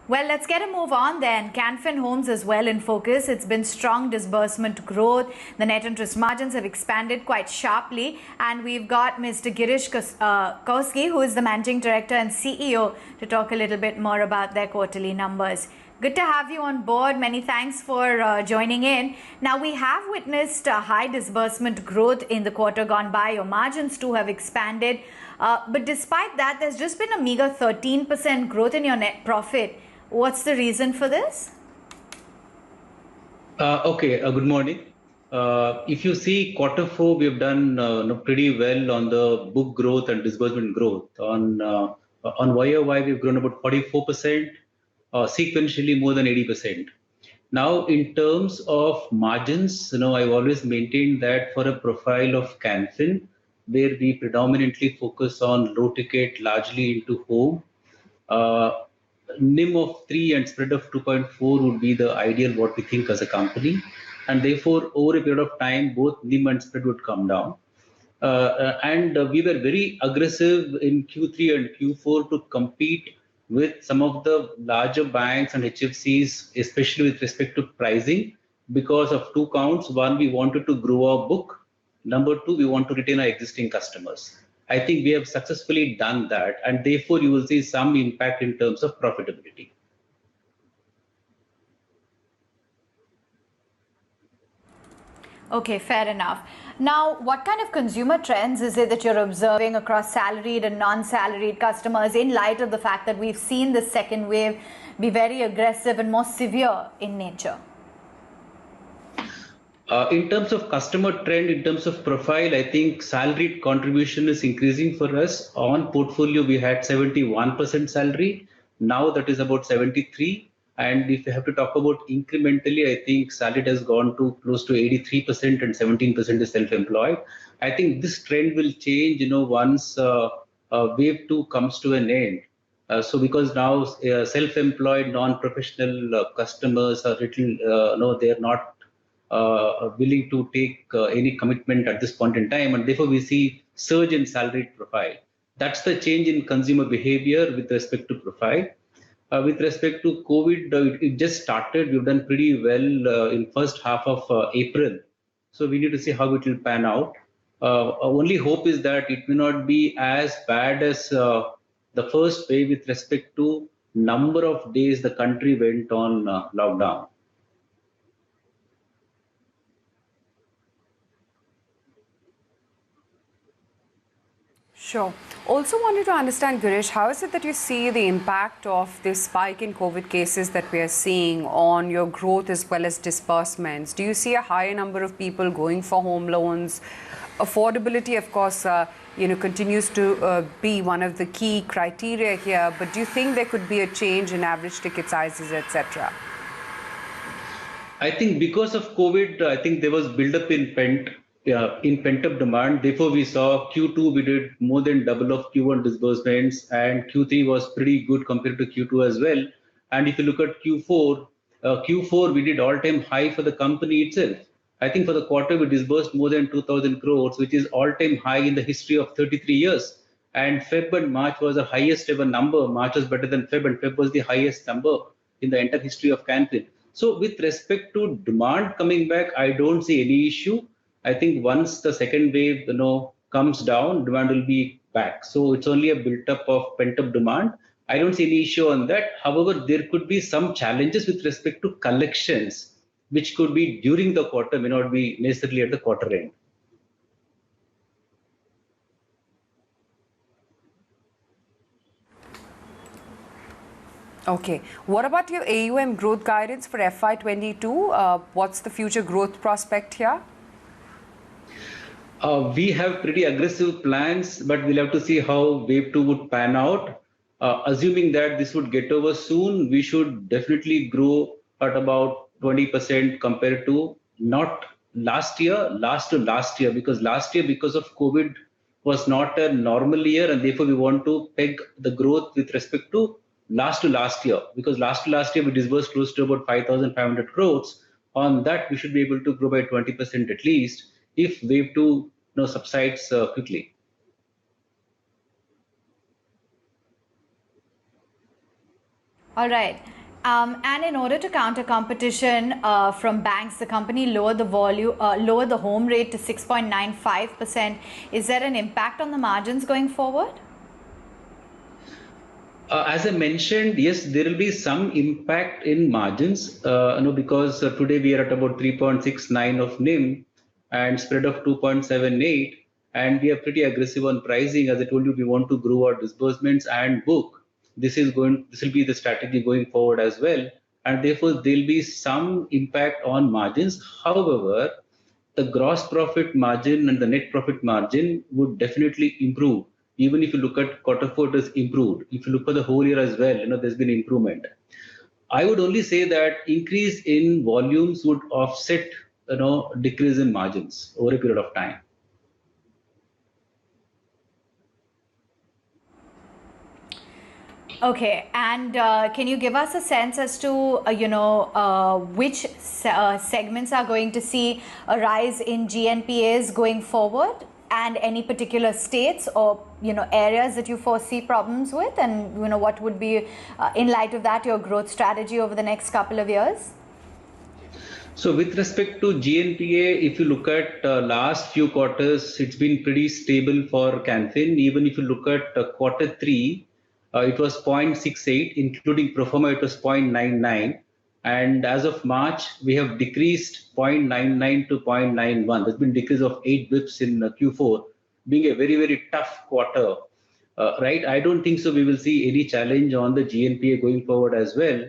Well, let's get a move on then. Canfin Homes is well in focus. It's been strong disbursement growth. The net interest margins have expanded quite sharply. And we've got Mr. Girish Kousgi, who is the Managing Director and CEO, to talk a little bit more about their quarterly numbers. Good to have you on board. Many thanks for joining in. Now, we have witnessed high disbursement growth in the quarter gone by. Your margins too have expanded. But despite that, there's just been a meager 13% growth in your net profit. What's the reason for this? Good morning. If you see Q4, we have done pretty well on the book growth and disbursement growth. On YOY, we've grown about 44%, sequentially more than 80%. Now, in terms of margins, I've always maintained that for a profile of Canfin, where we predominantly focus on low ticket, largely into home, NIM of 3 and spread of 2.4 would be the ideal what we think as a company. And therefore, over a period of time, both NIM and spread would come down. We were very aggressive in Q3 and Q4 to compete with some of the larger banks and HFCs, especially with respect to pricing, because of two counts. One, we wanted to grow our book. Number two, we want to retain our existing customers. I think we have successfully done that, and therefore you will see some impact in terms of profitability. Okay, fair enough. Now, what kind of consumer trends is it that you're observing across salaried and non-salaried customers in light of the fact that we've seen the second wave be very aggressive and more severe in nature? In terms of customer trend, in terms of profile, I think salaried contribution is increasing for us. On portfolio, we had 71% salary. Now that is about 73. And if you have to talk about incrementally, I think salaried has gone to close to 83% and 17% is self-employed. I think this trend will change, once wave 2 comes to an end. So because now self-employed, non-professional customers are little, they're not willing to take any commitment at this point in time, and therefore we see surge in salaried profile. That's the change in consumer behavior with respect to profile. With respect to COVID, it just started. We've done pretty well in first half of April, so we need to see how it will pan out. Only hope is that it may not be as bad as the first wave with respect to number of days the country went on lockdown. Sure. Also wanted to understand, Girish, how is it that you see the impact of this spike in COVID cases that we are seeing on your growth as well as disbursements? Do you see a higher number of people going for home loans? Affordability, of course, continues to be one of the key criteria here, but do you think there could be a change in average ticket sizes, etc.? I think because of COVID, I think there was build-up in pent-up demand. Therefore, we saw Q2, we did more than double of Q1 disbursements, and Q3 was pretty good compared to Q2 as well. And if you look at Q4 we did all-time high for the company itself. I think for the quarter, we disbursed more than 2,000 crores, which is all-time high in the history of 33 years. And Feb and March was the highest ever number. March was better than Feb, and Feb was the highest number in the entire history of Canfin. So with respect to demand coming back, I don't see any issue. I think once the second wave, comes down, demand will be back. So it's only a built-up of pent-up demand. I don't see any issue on that. However, there could be some challenges with respect to collections, which could be during the quarter, may not be necessarily at the quarter end. Okay. What about your AUM growth guidance for FY22? What's the future growth prospect here? We have pretty aggressive plans, but we'll have to see how wave 2 would pan out. Assuming that this would get over soon, we should definitely grow at about 20% compared to not last year, last to last year, because last year, because of COVID, was not a normal year, and therefore we want to peg the growth with respect to last year, because last to last year we disbursed close to about 5,500 crores. On that, we should be able to grow by 20% at least, if wave 2 subsides quickly. All right. And in order to counter competition from banks, the company lowered lowered the home rate to 6.95%. Is there an impact on the margins going forward? As I mentioned, yes, there will be some impact in margins, because today we are at about 3.69 of NIM and spread of 2.78, and we are pretty aggressive on pricing. As I told you, we want to grow our disbursements and book. This will be the strategy going forward as well, and therefore there'll be some impact on margins. However, the gross profit margin and the net profit margin would definitely improve. Even if you look at quarter four, it has improved. If you look for the whole year as well, there's been improvement. I would only say that increase in volumes would offset, decrease in margins over a period of time. Okay, and can you give us a sense as to which segments are going to see a rise in GNPAs going forward, and any particular states or areas that you foresee problems with, and what would be in light of that your growth strategy over the next couple of years? So with respect to GNPA, if you look at last few quarters, it's been pretty stable for Canfin. Even if you look at quarter three, it was 0.68, including pro forma, it was 0.99. And as of March, we have decreased 0.99 to 0.91. There's been decrease of 8 bips in Q4, being a very, very tough quarter. Right? I don't think so we will see any challenge on the GNPA going forward as well.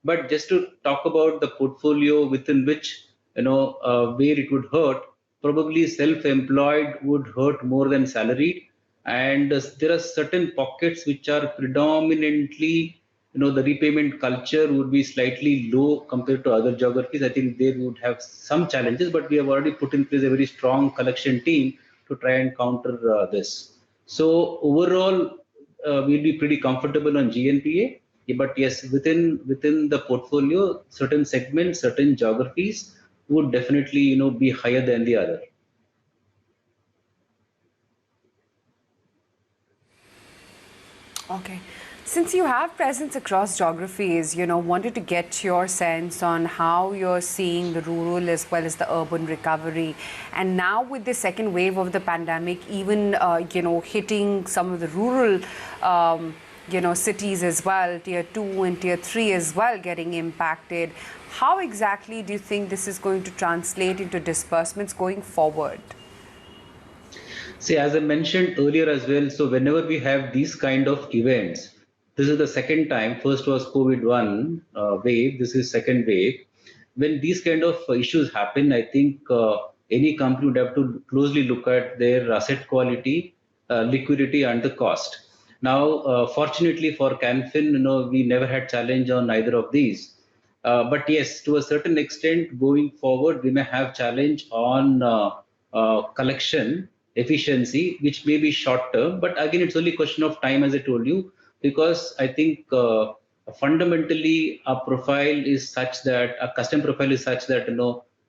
But just to talk about the portfolio within which, where it would hurt, probably self-employed would hurt more than salaried. And there are certain pockets which are predominantly, the repayment culture would be slightly low compared to other geographies. I think they would have some challenges, but we have already put in place a very strong collection team to try and counter this. So overall, we'll be pretty comfortable on GNPA. But yes, within the portfolio, certain segments, certain geographies would definitely, be higher than the other. Okay. Since you have presence across geographies, wanted to get your sense on how you're seeing the rural as well as the urban recovery. And now with the second wave of the pandemic, even, hitting some of the rural, cities as well, tier 2 and tier 3 as well getting impacted. How exactly do you think this is going to translate into disbursements going forward? See, as I mentioned earlier as well, so whenever we have these kind of events, this is the second time. First was COVID-1 wave. This is second wave. When these kind of issues happen, I think any company would have to closely look at their asset quality, liquidity, and the cost. Now, fortunately for Canfin, we never had challenge on either of these. But yes, to a certain extent, going forward, we may have challenge on collection efficiency, which may be short term. But again, it's only a question of time, as I told you, because I think fundamentally a profile is such that a customer profile is such that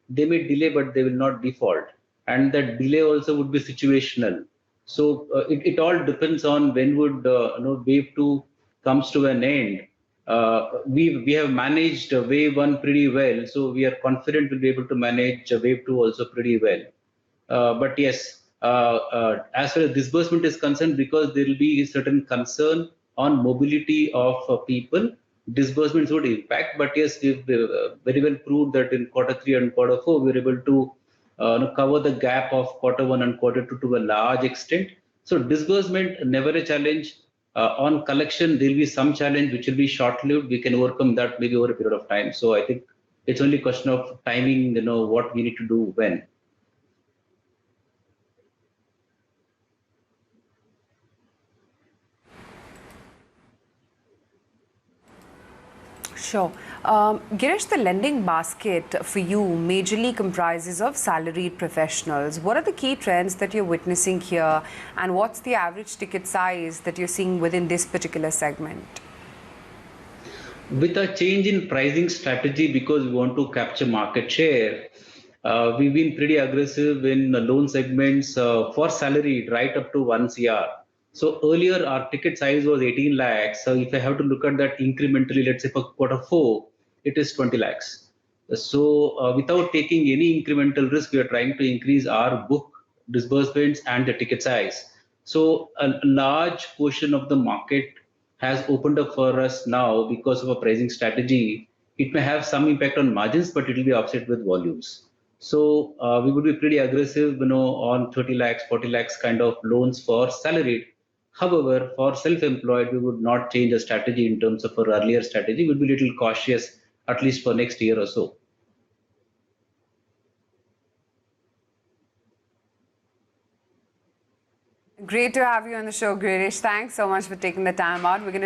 they may delay, but they will not default, and that delay also would be situational. So it all depends on when would wave two comes to an end. We have managed wave one pretty well, so we are confident we'll be able to manage wave two also pretty well. But yes, as far as disbursement is concerned, because there will be a certain concern on mobility of people, disbursements would impact. But yes, we've very well proved that in quarter 3 and quarter 4, we were able to cover the gap of quarter 1 and quarter 2 to a large extent. So disbursement, never a challenge. On collection, there will be some challenge which will be short-lived. We can overcome that maybe over a period of time. So I think it's only a question of timing, what we need to do when. Sure. Girish, the lending basket for you majorly comprises of salaried professionals. What are the key trends that you're witnessing here, and what's the average ticket size that you're seeing within this particular segment? With a change in pricing strategy, because we want to capture market share, we've been pretty aggressive in loan segments for salaried right up to 1 CR. So earlier our ticket size was 18 lakhs. So if I have to look at that incrementally, let's say for quarter four, it is 20 lakhs. So without taking any incremental risk, we are trying to increase our book disbursements and the ticket size. So a large portion of the market has opened up for us now because of a pricing strategy. It may have some impact on margins, but it will be offset with volumes. So we would be pretty aggressive, on 30 lakhs, 40 lakhs kind of loans for salaried. However, for self-employed, we would not change a strategy in terms of our earlier strategy. We'll be a little cautious, at least for next year or so. Great to have you on the show, Girish. Thanks so much for taking the time out. We're going to